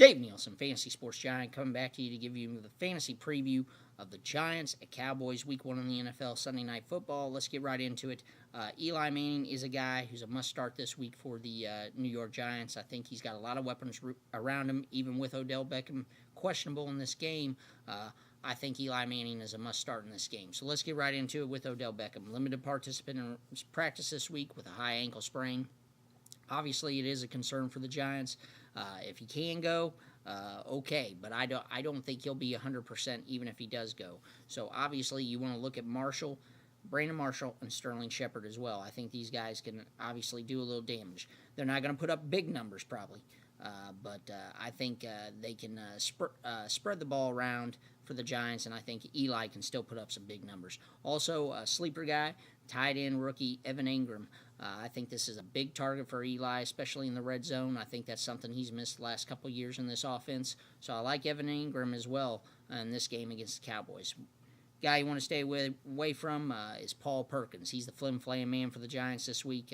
Dave Neilson, Fantasy Sports Giant, coming back to you to give you the fantasy preview of the Giants at Cowboys, Week 1 in the NFL, Sunday Night Football. Let's get right into it. Eli Manning is a guy who's a must-start this week for the New York Giants. I think he's got a lot of weapons around him, even with Odell Beckham questionable in this game. I think Eli Manning is a must-start in this game. So let's get right into it with Odell Beckham. Limited participant in practice this week with a high ankle sprain. Obviously, it is a concern for the Giants. If he can go, okay, but I don't think he'll be 100% even if he does go. So obviously, you want to look at Brandon Marshall, and Sterling Shepard as well. I think these guys can obviously do a little damage. They're not going to put up big numbers probably, but I think they can spread the ball around for the Giants, and I think Eli can still put up some big numbers. Also, a sleeper guy, tight end rookie Evan Ingram. I think this is a big target for Eli, especially in the red zone. I think that's something he's missed the last couple of years in this offense. So I like Evan Ingram as well in this game against the Cowboys. Guy you want to stay away from is Paul Perkins. He's the flim-flam man for the Giants this week.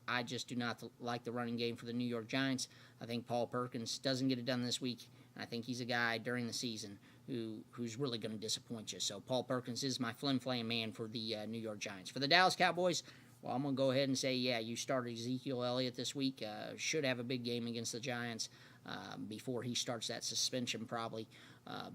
I just do not like the running game for the New York Giants. I think Paul Perkins doesn't get it done this week. I think he's a guy during the season who's really going to disappoint you. So Paul Perkins is my flim-flam man for the New York Giants. For the Dallas Cowboys, well, I'm going to go ahead and say, yeah, you started Ezekiel Elliott this week. Should have a big game against the Giants before he starts that suspension probably.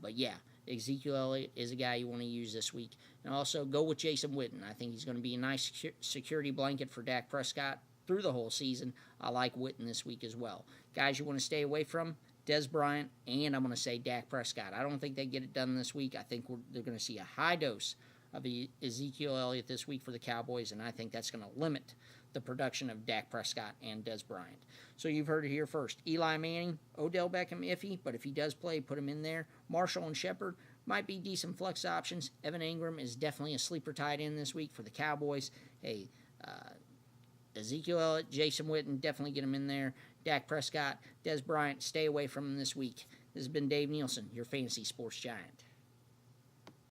But, yeah, Ezekiel Elliott is a guy you want to use this week. And also go with Jason Witten. I think he's going to be a nice security blanket for Dak Prescott through the whole season. I like Witten this week as well. Guys you want to stay away from, Dez Bryant, and I'm going to say Dak Prescott. I don't think they get it done this week. I think they're going to see a high dose of Ezekiel Elliott this week for the Cowboys, and I think that's going to limit the production of Dak Prescott and Dez Bryant. So you've heard it here first. Eli Manning, Odell Beckham iffy, but if he does play, put him in there. Marshall and Shepard might be decent flex options. Evan Ingram is definitely a sleeper tight end this week for the Cowboys. Hey, Ezekiel Elliott, Jason Witten, definitely get him in there. Dak Prescott, Dez Bryant, stay away from him this week. This has been Dave Neilson, your Fantasy Sports Giant.